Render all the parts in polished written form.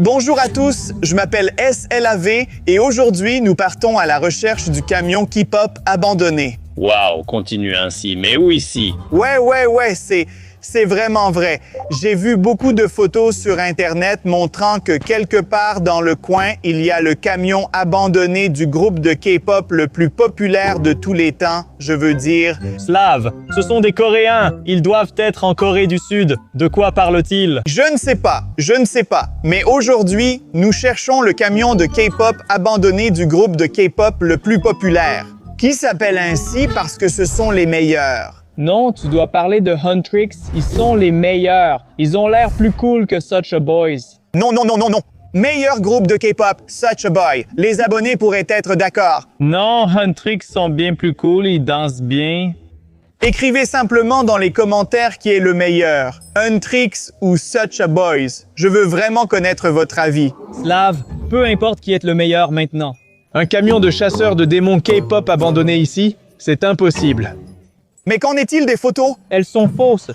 Bonjour à tous, je m'appelle SLAV et aujourd'hui nous partons à la recherche du camion K-pop abandonné. Waouh, continue ainsi, mais où ici? Ouais, c'est vraiment vrai. J'ai vu beaucoup de photos sur Internet montrant que quelque part dans le coin, il y a le camion abandonné du groupe de K-pop le plus populaire de tous les temps, je veux dire. Slav, ce sont des Coréens. Ils doivent être en Corée du Sud. De quoi parle-t-il? Je ne sais pas. Mais aujourd'hui, nous cherchons le camion de K-pop abandonné du groupe de K-pop le plus populaire, qui s'appelle ainsi parce que ce sont les meilleurs. Non, tu dois parler de Huntrix. Ils sont les meilleurs. Ils ont l'air plus cool que Such a Boys. Non. Meilleur groupe de K-pop, Such a Boy. Les abonnés pourraient être d'accord. Non, Huntrix sont bien plus cool. Ils dansent bien. Écrivez simplement dans les commentaires qui est le meilleur, Huntrix ou Such a Boys. Je veux vraiment connaître votre avis. Slav, peu importe qui est le meilleur maintenant. Un camion de chasseurs de démons K-pop abandonné ici, c'est impossible. Mais qu'en est-il des photos? Elles sont fausses.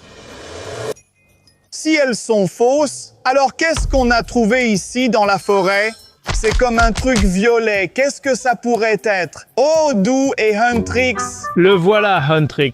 Si elles sont fausses, alors qu'est-ce qu'on a trouvé ici dans la forêt? C'est comme un truc violet. Qu'est-ce que ça pourrait être? Oh, Dou et Huntrix. Le voilà, Huntrix.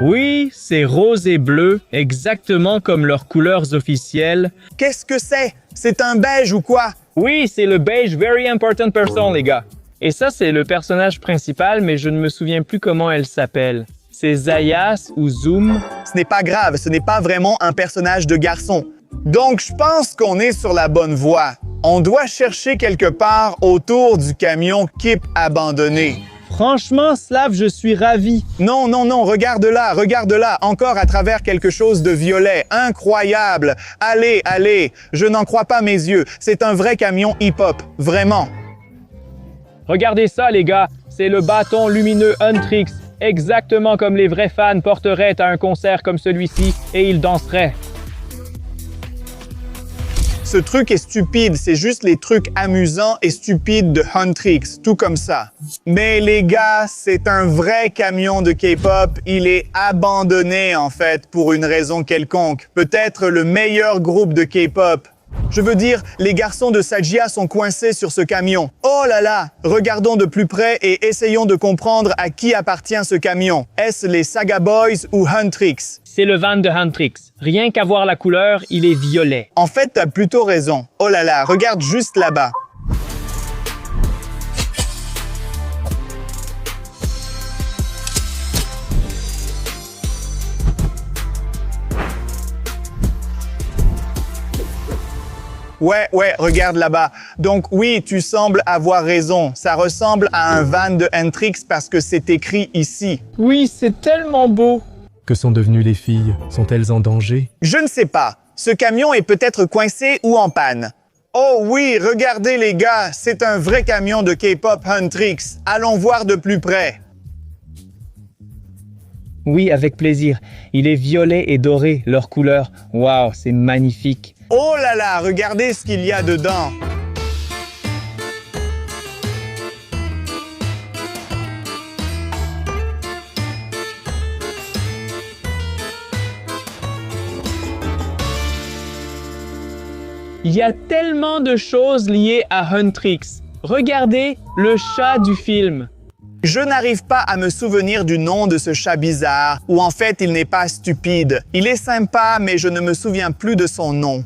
Oui, c'est rose et bleu, exactement comme leurs couleurs officielles. Qu'est-ce que c'est? C'est un beige ou quoi? Oui, c'est le beige Very Important Person, les gars. Et ça, c'est le personnage principal, mais je ne me souviens plus comment elle s'appelle. C'est Zayas ou Zoom. Ce n'est pas grave, ce n'est pas vraiment un personnage de garçon. Donc, je pense qu'on est sur la bonne voie. On doit chercher quelque part autour du camion Kip abandonné. Franchement, Slav, je suis ravi. Non, regarde là, encore à travers quelque chose de violet. Incroyable! Allez, je n'en crois pas mes yeux. C'est un vrai camion hip-hop, vraiment. Regardez ça, les gars. C'est le bâton lumineux Huntrix. Exactement comme les vrais fans porteraient à un concert comme celui-ci et ils danseraient. Ce truc est stupide, c'est juste les trucs amusants et stupides de Huntrix, tout comme ça. Mais les gars, c'est un vrai camion de K-pop, il est abandonné en fait pour une raison quelconque. Peut-être le meilleur groupe de K-pop. Je veux dire, les garçons de Sagia sont coincés sur ce camion. Oh là là! Regardons de plus près et essayons de comprendre à qui appartient ce camion. Est-ce les Saga Boys ou Huntrix? C'est le van de Huntrix. Rien qu'à voir la couleur, il est violet. En fait, t'as plutôt raison. Oh là là, regarde juste là-bas. Ouais, regarde là-bas. Donc oui, tu sembles avoir raison. Ça ressemble à un van de Huntrix parce que c'est écrit ici. Oui, c'est tellement beau. Que sont devenues les filles? Sont-elles en danger? Je ne sais pas. Ce camion est peut-être coincé ou en panne. Oh oui, regardez les gars, c'est un vrai camion de K-pop Huntrix. Allons voir de plus près. Oui, avec plaisir. Il est violet et doré, leur couleur. Waouh, c'est magnifique. Oh là là, regardez ce qu'il y a dedans. Il y a tellement de choses liées à Huntrix. Regardez le chat du film. Je n'arrive pas à me souvenir du nom de ce chat bizarre, ou en fait, il n'est pas stupide. Il est sympa, mais je ne me souviens plus de son nom.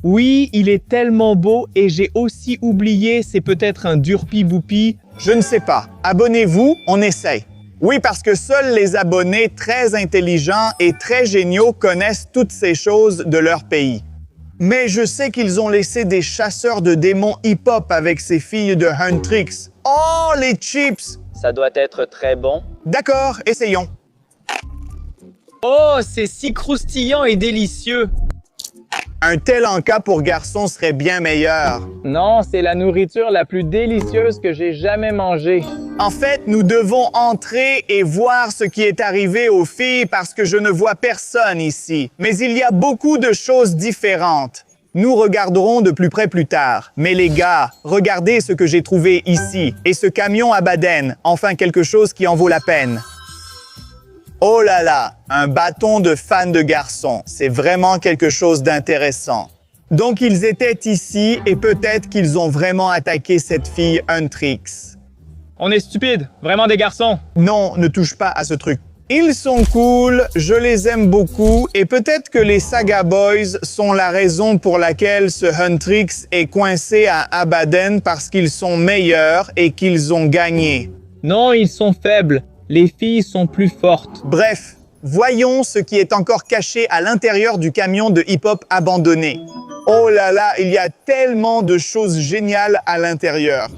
Oui, il est tellement beau et j'ai aussi oublié, c'est peut-être un Durpi-Boupi. Je ne sais pas. Abonnez-vous, on essaye. Oui, parce que seuls les abonnés très intelligents et très géniaux connaissent toutes ces choses de leur pays. Mais je sais qu'ils ont laissé des chasseurs de démons hip-hop avec ces filles de Huntrix. Oh, les chips! Ça doit être très bon. D'accord, essayons. Oh, c'est si croustillant et délicieux. Un tel encas pour garçons serait bien meilleur. Non, c'est la nourriture la plus délicieuse que j'ai jamais mangée. En fait, nous devons entrer et voir ce qui est arrivé aux filles parce que je ne vois personne ici. Mais il y a beaucoup de choses différentes. Nous regarderons de plus près plus tard. Mais les gars, regardez ce que j'ai trouvé ici. Et ce camion à Baden, enfin quelque chose qui en vaut la peine. Oh là là, un bâton de fan de garçons. C'est vraiment quelque chose d'intéressant. Donc ils étaient ici et peut-être qu'ils ont vraiment attaqué cette fille Huntrix. On est stupide, vraiment des garçons. Non, ne touche pas à ce truc. Ils sont cool, je les aime beaucoup et peut-être que les Saga Boys sont la raison pour laquelle ce Huntrix est coincé à Abaddon parce qu'ils sont meilleurs et qu'ils ont gagné. Non, ils sont faibles. Les filles sont plus fortes. Bref, voyons ce qui est encore caché à l'intérieur du camion de hip-hop abandonné. Oh là là, il y a tellement de choses géniales à l'intérieur.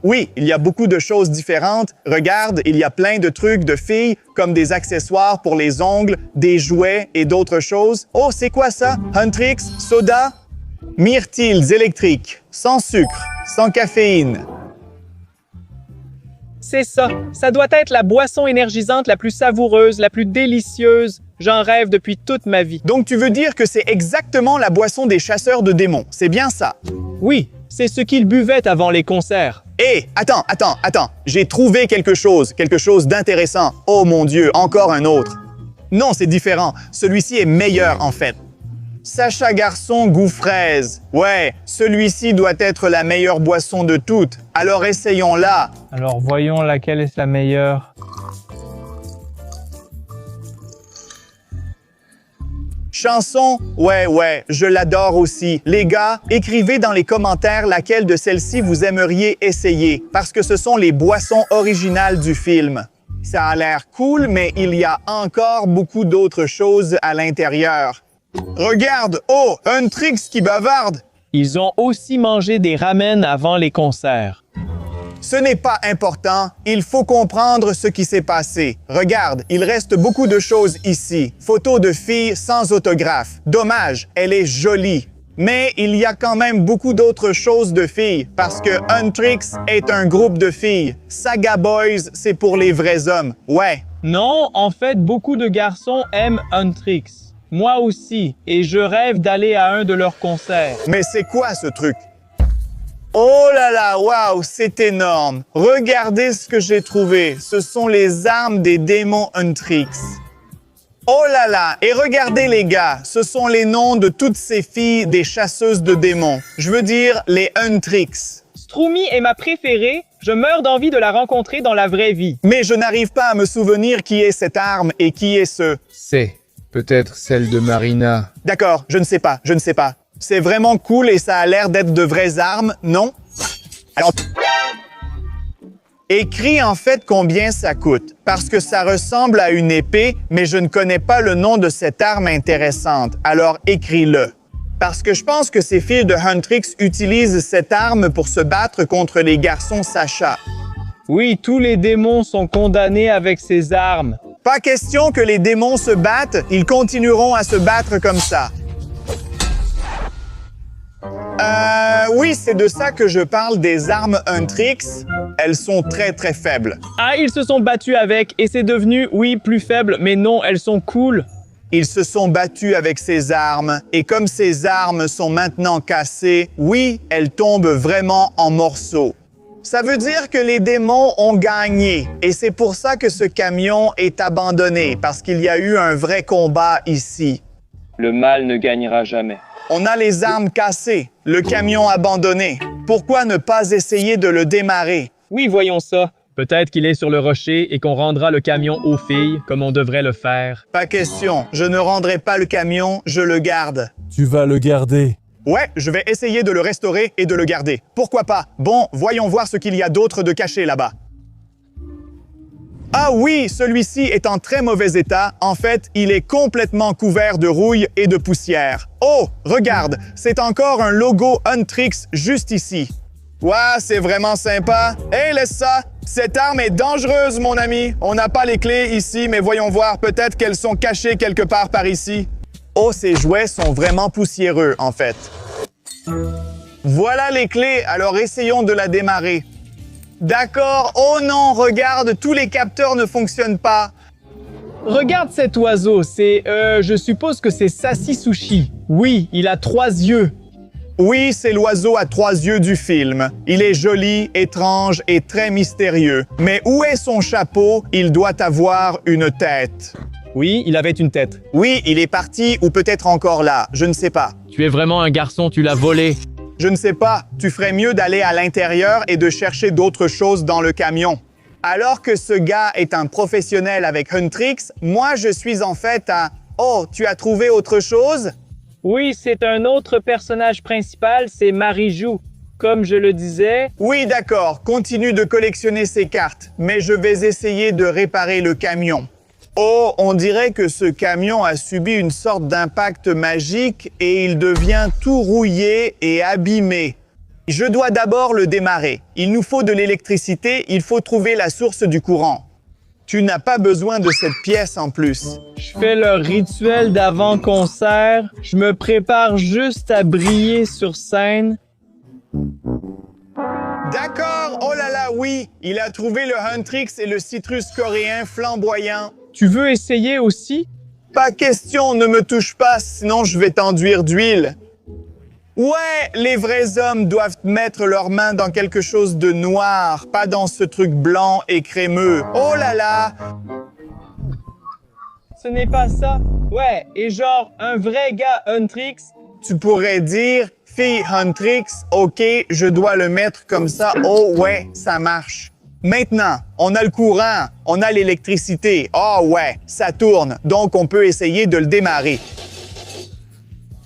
Oui, il y a beaucoup de choses différentes. Regarde, il y a plein de trucs de filles, comme des accessoires pour les ongles, des jouets et d'autres choses. Oh, c'est quoi ça? Huntrix, soda? Myrtilles électriques, sans sucre, sans caféine. C'est ça. Ça doit être la boisson énergisante la plus savoureuse, la plus délicieuse. J'en rêve depuis toute ma vie. Donc tu veux dire que c'est exactement la boisson des chasseurs de démons, c'est bien ça? Oui, c'est ce qu'ils buvaient avant les concerts. Hé, attends, j'ai trouvé quelque chose d'intéressant. Oh mon Dieu, encore un autre. Non, c'est différent. Celui-ci est meilleur en fait. Sacha Garçon goût fraise. Ouais, celui-ci doit être la meilleure boisson de toutes. Alors essayons-la. Alors voyons laquelle est la meilleure. Chanson, ouais, je l'adore aussi. Les gars, écrivez dans les commentaires laquelle de celles-ci vous aimeriez essayer, parce que ce sont les boissons originales du film. Ça a l'air cool, mais il y a encore beaucoup d'autres choses à l'intérieur. Regarde, oh, Huntrix qui bavarde! Ils ont aussi mangé des ramen avant les concerts. Ce n'est pas important, il faut comprendre ce qui s'est passé. Regarde, il reste beaucoup de choses ici. Photos de filles sans autographe. Dommage, elle est jolie. Mais il y a quand même beaucoup d'autres choses de filles, parce que Huntrix est un groupe de filles. Saga Boys, c'est pour les vrais hommes, ouais. Non, en fait, beaucoup de garçons aiment Huntrix. Moi aussi, et je rêve d'aller à un de leurs concerts. Mais c'est quoi ce truc? Oh là là, waouh, c'est énorme. Regardez ce que j'ai trouvé. Ce sont les armes des démons Huntrix. Oh là là, et regardez les gars, ce sont les noms de toutes ces filles des chasseuses de démons. Je veux dire, les Huntrix. Strumi est ma préférée. Je meurs d'envie de la rencontrer dans la vraie vie. Mais je n'arrive pas à me souvenir qui est cette arme et qui est ce... C'est peut-être celle de Marina. D'accord, je ne sais pas. C'est vraiment cool et ça a l'air d'être de vraies armes, non? Alors, écris en fait combien ça coûte, parce que ça ressemble à une épée, mais je ne connais pas le nom de cette arme intéressante, alors écris-le. Parce que je pense que ces filles de Huntrix utilisent cette arme pour se battre contre les garçons Sacha. Oui, tous les démons sont condamnés avec ces armes. Pas question que les démons se battent, ils continueront à se battre comme ça. Oui, c'est de ça que je parle, des armes Huntrix. Elles sont très très faibles. Ah, ils se sont battus avec et c'est devenu, oui, plus faible, mais non, elles sont cool. Ils se sont battus avec ces armes, et comme ces armes sont maintenant cassées, oui, elles tombent vraiment en morceaux. Ça veut dire que les démons ont gagné, et c'est pour ça que ce camion est abandonné, parce qu'il y a eu un vrai combat ici. Le mal ne gagnera jamais. On a les armes cassées, le camion abandonné. Pourquoi ne pas essayer de le démarrer? Oui, voyons ça. Peut-être qu'il est sur le rocher et qu'on rendra le camion aux filles, comme on devrait le faire. Pas question, je ne rendrai pas le camion, je le garde. Tu vas le garder. Ouais, je vais essayer de le restaurer et de le garder. Pourquoi pas? Bon, voyons voir ce qu'il y a d'autre de caché là-bas. Ah oui, celui-ci est en très mauvais état. En fait, il est complètement couvert de rouille et de poussière. Oh, regarde, c'est encore un logo Huntrix juste ici. Ouah, c'est vraiment sympa. Hey, laisse ça! Cette arme est dangereuse, mon ami. On n'a pas les clés ici, mais voyons voir, peut-être qu'elles sont cachées quelque part par ici. Oh, ces jouets sont vraiment poussiéreux, en fait. Voilà les clés, alors essayons de la démarrer. D'accord, oh non, regarde, tous les capteurs ne fonctionnent pas. Regarde cet oiseau, je suppose que c'est Sassy Sushi. Oui, il a 3 yeux. Oui, c'est l'oiseau à 3 yeux du film. Il est joli, étrange et très mystérieux. Mais où est son chapeau? Il doit avoir une tête. Oui, il avait une tête. Oui, il est parti ou peut-être encore là, je ne sais pas. Tu es vraiment un garçon, tu l'as volé. Je ne sais pas, tu ferais mieux d'aller à l'intérieur et de chercher d'autres choses dans le camion. Alors que ce gars est un professionnel avec Huntrix, moi je suis en fait un « Oh, tu as trouvé autre chose ?» Oui, c'est un autre personnage principal, c'est Marie-Jou. Comme je le disais, Oui, d'accord, continue de collectionner ces cartes, mais je vais essayer de réparer le camion. Oh, on dirait que ce camion a subi une sorte d'impact magique et il devient tout rouillé et abîmé. Je dois d'abord le démarrer. Il nous faut de l'électricité, il faut trouver la source du courant. Tu n'as pas besoin de cette pièce en plus. je fais le rituel d'avant-concert. Je me prépare juste à briller sur scène. D'accord, oh là là, oui, il a trouvé le Huntrix et le citrus coréen flamboyant. Tu veux essayer aussi? Pas question, ne me touche pas, sinon je vais t'enduire d'huile. Ouais, les vrais hommes doivent mettre leurs mains dans quelque chose de noir, pas dans ce truc blanc et crémeux. Oh là là! Ce n'est pas ça. Ouais, et genre, un vrai gars Huntrix. Tu pourrais dire, fille Huntrix, ok, je dois le mettre comme ça. Oh ouais, ça marche. Maintenant, on a le courant, on a l'électricité. Oh ouais, ça tourne, donc on peut essayer de le démarrer.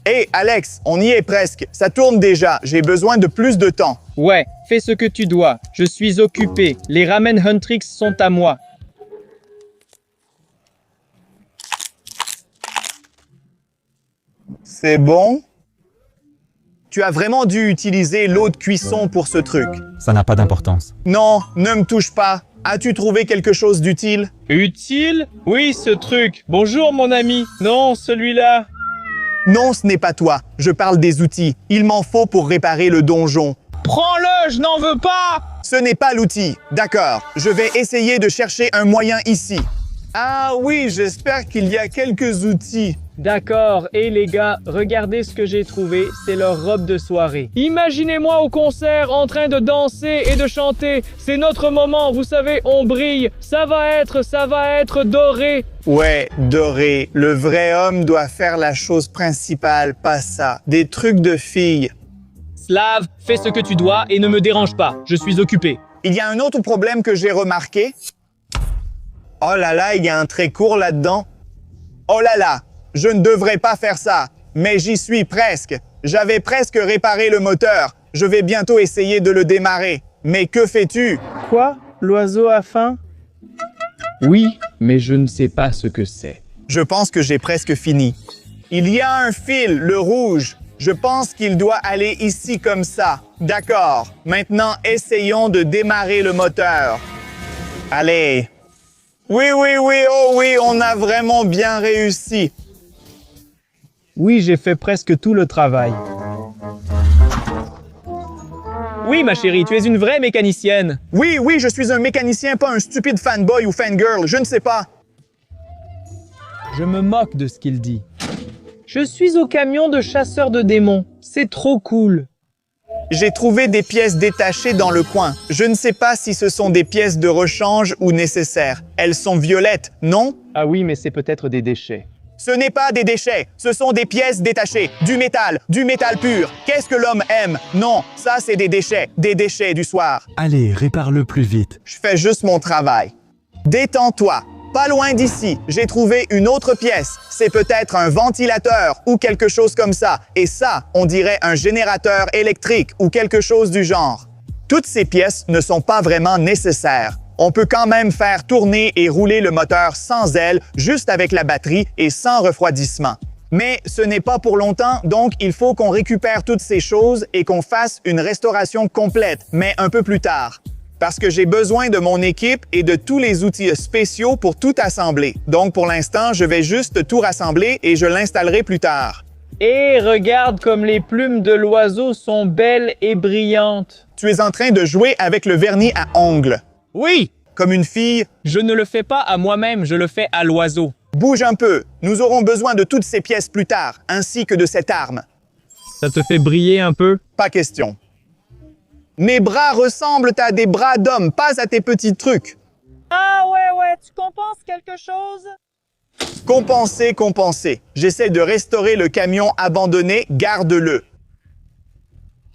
Hé, Alex, on y est presque. Ça tourne déjà. J'ai besoin de plus de temps. Ouais, fais ce que tu dois. Je suis occupé. Les ramen Huntrix sont à moi. C'est bon? Tu as vraiment dû utiliser l'eau de cuisson pour ce truc. Ça n'a pas d'importance. Non, ne me touche pas. As-tu trouvé quelque chose d'utile? Utile? Oui, ce truc. Bonjour, mon ami. Non, celui-là. Non, ce n'est pas toi. Je parle des outils. Il m'en faut pour réparer le donjon. Prends-le, je n'en veux pas! Ce n'est pas l'outil. D'accord. Je vais essayer de chercher un moyen ici. Ah oui, j'espère qu'il y a quelques outils. D'accord, et les gars, regardez ce que j'ai trouvé, c'est leur robe de soirée. Imaginez-moi au concert en train de danser et de chanter. C'est notre moment, vous savez, on brille. Ça va être doré. Ouais, doré. Le vrai homme doit faire la chose principale, pas ça. Des trucs de filles. Slav, fais ce que tu dois et ne me dérange pas, je suis occupé. Il y a un autre problème que j'ai remarqué. Oh là là, il y a un trait court là-dedans. Oh là là, je ne devrais pas faire ça, mais j'y suis presque. J'avais presque réparé le moteur. Je vais bientôt essayer de le démarrer. Mais que fais-tu? Quoi? L'oiseau a faim? Oui, mais je ne sais pas ce que c'est. Je pense que j'ai presque fini. Il y a un fil, le rouge. Je pense qu'il doit aller ici comme ça. D'accord. Maintenant, essayons de démarrer le moteur. Allez. Oui, oh oui, on a vraiment bien réussi. Oui, j'ai fait presque tout le travail. Oui, ma chérie, tu es une vraie mécanicienne. Oui, je suis un mécanicien, pas un stupide fanboy ou fangirl, je ne sais pas. Je me moque de ce qu'il dit. Je suis au camion de chasseur de démons. C'est trop cool. J'ai trouvé des pièces détachées dans le coin. Je ne sais pas si ce sont des pièces de rechange ou nécessaires. Elles sont violettes, non? Ah oui, mais c'est peut-être des déchets. Ce n'est pas des déchets, ce sont des pièces détachées. Du métal pur. Qu'est-ce que l'homme aime? Non, ça c'est des déchets du soir. Allez, répare-le plus vite. Je fais juste mon travail. Détends-toi. Pas loin d'ici, j'ai trouvé une autre pièce. C'est peut-être un ventilateur ou quelque chose comme ça. Et ça, on dirait un générateur électrique ou quelque chose du genre. Toutes ces pièces ne sont pas vraiment nécessaires. On peut quand même faire tourner et rouler le moteur sans aile, juste avec la batterie et sans refroidissement. Mais ce n'est pas pour longtemps, donc il faut qu'on récupère toutes ces choses et qu'on fasse une restauration complète, mais un peu plus tard. Parce que j'ai besoin de mon équipe et de tous les outils spéciaux pour tout assembler. Donc pour l'instant, je vais juste tout rassembler et je l'installerai plus tard. Et regarde comme les plumes de l'oiseau sont belles et brillantes. Tu es en train de jouer avec le vernis à ongles. Oui! Comme une fille. Je ne le fais pas à moi-même, je le fais à l'oiseau. Bouge un peu. Nous aurons besoin de toutes ces pièces plus tard, ainsi que de cette arme. Ça te fait briller un peu? Pas question. Mes bras ressemblent à des bras d'homme, pas à tes petits trucs. Ah ouais, tu compenses quelque chose? Compenser, compenser. J'essaie de restaurer le camion abandonné, garde-le.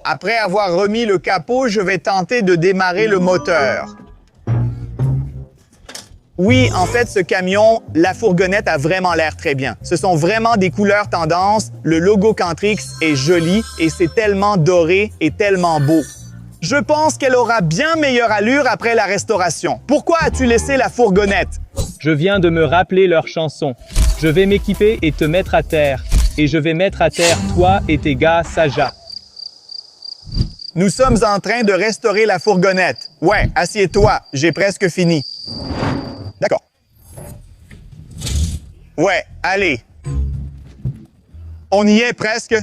Après avoir remis le capot, je vais tenter de démarrer le moteur. Oui, en fait, ce camion, la fourgonnette a vraiment l'air très bien. Ce sont vraiment des couleurs tendance. Le logo Cantrix est joli et c'est tellement doré et tellement beau. Je pense qu'elle aura bien meilleure allure après la restauration. Pourquoi as-tu laissé la fourgonnette? Je viens de me rappeler leur chanson. Je vais m'équiper et te mettre à terre. Et je vais mettre à terre toi et tes gars Saja. Nous sommes en train de restaurer la fourgonnette. Ouais, assieds-toi, j'ai presque fini. D'accord. Ouais, allez. On y est presque.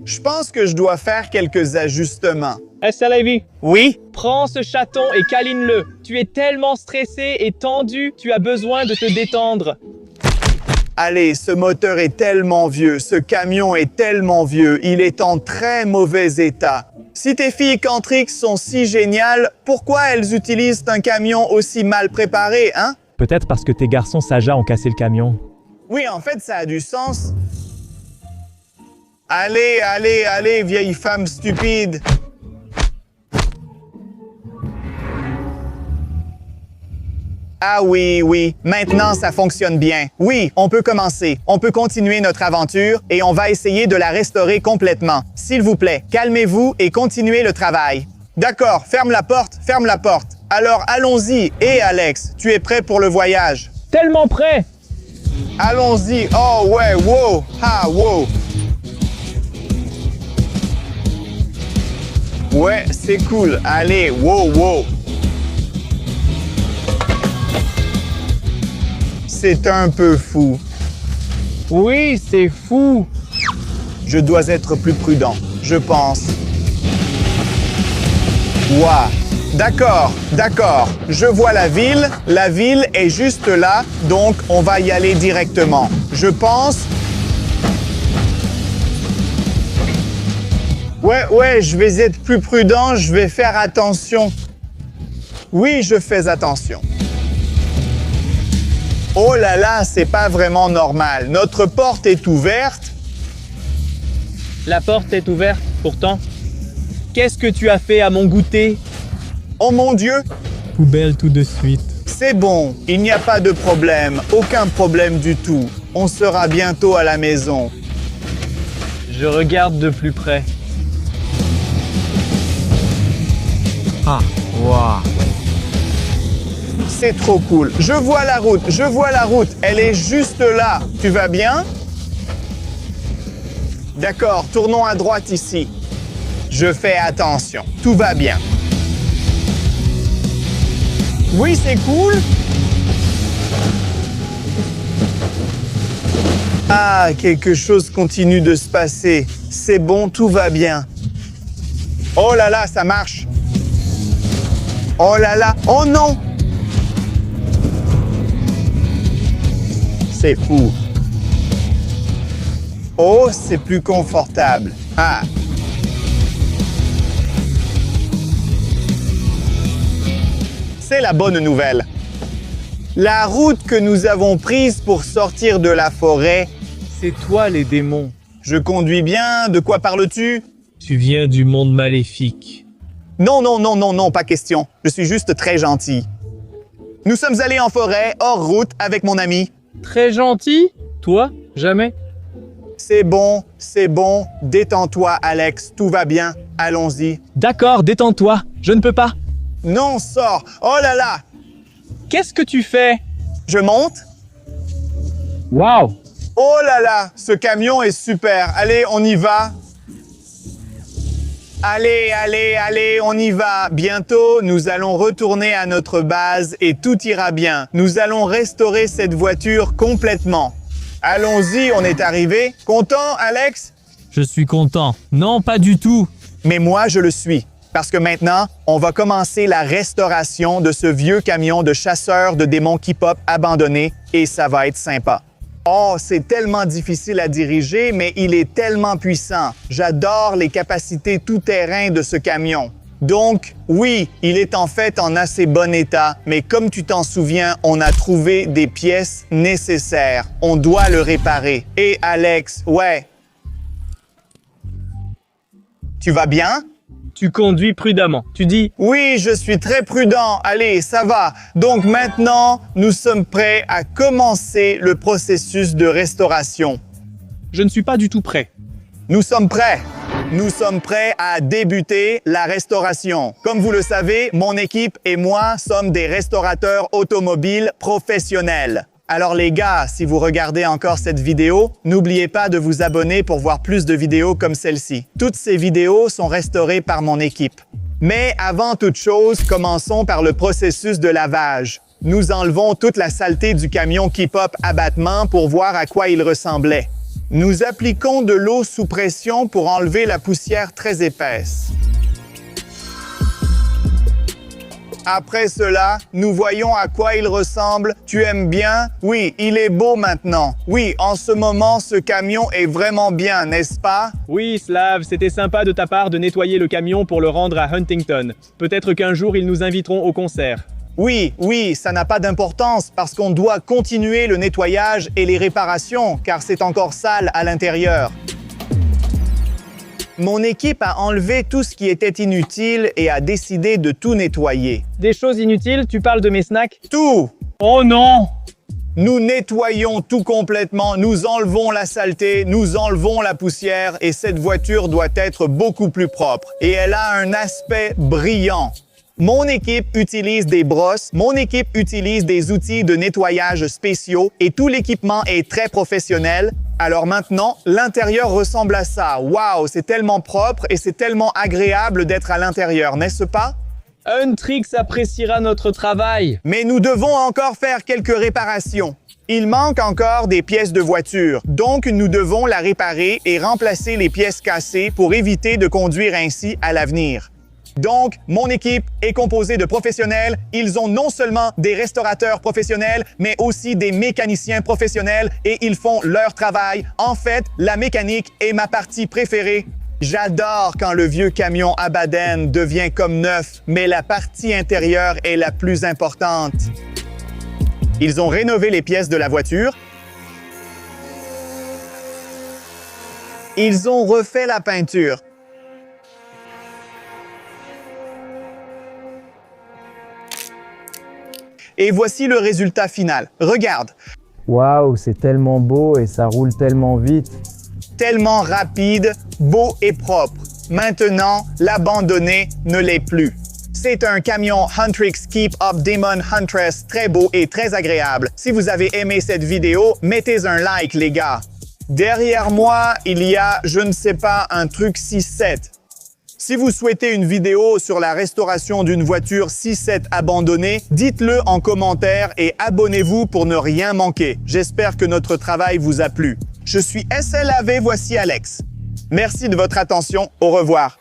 Je pense que je dois faire quelques ajustements. Salavi, Oui? prends ce chaton et câline-le. Tu es tellement stressé et tendu, tu as besoin de te détendre. Allez, ce moteur est tellement vieux, ce camion est tellement vieux, il est en très mauvais état. Si tes filles Cantrix sont si géniales, pourquoi elles utilisent un camion aussi mal préparé, hein? Peut-être parce que tes garçons Saja ont cassé le camion. Oui, en fait, ça a du sens. Allez, allez, allez, vieille femme stupide. Ah oui, oui, maintenant ça fonctionne bien. Oui, on peut commencer. On peut continuer notre aventure et on va essayer de la restaurer complètement. S'il vous plaît, calmez-vous et continuez le travail. D'accord, ferme la porte, ferme la porte. Alors allons-y. Et Alex, tu es prêt pour le voyage? Tellement prêt! Allons-y. Oh ouais, wow, ah wow. Ouais, c'est cool. Allez, wow, wow. C'est un peu fou. Oui, c'est fou! Je dois être plus prudent, je pense. Ouah. D'accord, d'accord. Je vois la ville. La ville est juste là, donc on va y aller directement. Je pense... Ouais, je vais être plus prudent, je vais faire attention. Oui, je fais attention. Oh là là, c'est pas vraiment normal. Notre porte est ouverte. La porte est ouverte, pourtant. Qu'est-ce que tu as fait à mon goûter? Oh mon Dieu, Poubelle tout de suite. c'est bon, il n'y a pas de problème, aucun problème du tout. On sera bientôt à la maison. Je regarde de plus près. Ah, waouh. C'est trop cool. Je vois la route, elle est juste là. Tu vas bien? D'accord, tournons à droite ici. Je fais attention, tout va bien. Oui, c'est cool. Ah, quelque chose continue de se passer. C'est bon, tout va bien. Oh là là, ça marche. Oh là là, oh non! C'est fou. Oh, c'est plus confortable. Ah. C'est la bonne nouvelle. La route que nous avons prise pour sortir de la forêt. C'est toi les démons. Je conduis bien. De quoi parles-tu? Tu viens du monde maléfique. Non, pas question. Je suis juste très gentil. Nous sommes allés en forêt, hors route, avec mon ami. Très gentil? Toi? Jamais? C'est bon. Détends-toi, Alex. Tout va bien. Allons-y. D'accord, détends-toi. Je ne peux pas. Non, sors. Oh là là. Qu'est-ce que tu fais? Je monte. Wow! Oh là là, ce camion est super. Allez, on y va. Allez, on y va. Bientôt, nous allons retourner à notre base et tout ira bien. Nous allons restaurer cette voiture complètement. Allons-y, on est arrivé. Content, Alex? Je suis content. Non, pas du tout. Mais moi, je le suis. Parce que maintenant, on va commencer la restauration de ce vieux camion de chasseurs de démons K-pop abandonné et ça va être sympa. Oh, c'est tellement difficile à diriger, mais il est tellement puissant. J'adore les capacités tout-terrain de ce camion. Donc, oui, il est en fait en assez bon état, mais comme tu t'en souviens, on a trouvé des pièces nécessaires. On doit le réparer. Et Alex, ouais. Tu vas bien? Tu conduis prudemment. Tu dis, Oui, je suis très prudent. Allez, ça va. Donc maintenant, nous sommes prêts à commencer le processus de restauration. je ne suis pas du tout prêt. Nous sommes prêts. Nous sommes prêts à débuter la restauration. Comme vous le savez, mon équipe et moi sommes des restaurateurs automobiles professionnels. Alors les gars, si vous regardez encore cette vidéo, n'oubliez pas de vous abonner pour voir plus de vidéos comme celle-ci. Toutes ces vidéos sont restaurées par mon équipe. Mais avant toute chose, commençons par le processus de lavage. Nous enlevons toute la saleté du camion Keep-Up Abattement pour voir à quoi il ressemblait. Nous appliquons de l'eau sous pression pour enlever la poussière très épaisse. Après cela, nous voyons à quoi il ressemble. Tu aimes bien? Oui, il est beau maintenant. Oui, en ce moment, ce camion est vraiment bien, n'est-ce pas? Oui, Slav, c'était sympa de ta part de nettoyer le camion pour le rendre à Huntington. Peut-être qu'un jour ils nous inviteront au concert. Oui, ça n'a pas d'importance parce qu'on doit continuer le nettoyage et les réparations car c'est encore sale à l'intérieur. Mon équipe a enlevé tout ce qui était inutile et a décidé de tout nettoyer. Des choses inutiles, tu parles de mes snacks? Tout! Oh non! Nous nettoyons tout complètement, nous enlevons la saleté, nous enlevons la poussière et cette voiture doit être beaucoup plus propre. Et elle a un aspect brillant. Mon équipe utilise des brosses, mon équipe utilise des outils de nettoyage spéciaux et tout l'équipement est très professionnel. Alors maintenant, l'intérieur ressemble à ça. Waouh, c'est tellement propre et c'est tellement agréable d'être à l'intérieur, n'est-ce pas? Huntrix appréciera notre travail. Mais nous devons encore faire quelques réparations. Il manque encore des pièces de voiture, donc nous devons la réparer et remplacer les pièces cassées pour éviter de conduire ainsi à l'avenir. Donc, mon équipe est composée de professionnels. Ils ont non seulement des restaurateurs professionnels, mais aussi des mécaniciens professionnels et ils font leur travail. En fait, la mécanique est ma partie préférée. J'adore quand le vieux camion Abaden devient comme neuf, mais la partie intérieure est la plus importante. Ils ont rénové les pièces de la voiture. Ils ont refait la peinture. Et voici le résultat final. Regarde, Waouh, c'est tellement beau et ça roule tellement vite. tellement rapide, beau et propre. Maintenant, l'abandonné ne l'est plus. C'est un camion Huntrix Keep-Up Demon Huntress très beau et très agréable. Si vous avez aimé cette vidéo, mettez un like, les gars. Derrière moi, il y a, je ne sais pas, un truc 6-7. Si vous souhaitez une vidéo sur la restauration d'une voiture 6-7 abandonnée, dites-le en commentaire et abonnez-vous pour ne rien manquer. J'espère que notre travail vous a plu. Je suis SLAV, voici Alex. Merci de votre attention, au revoir.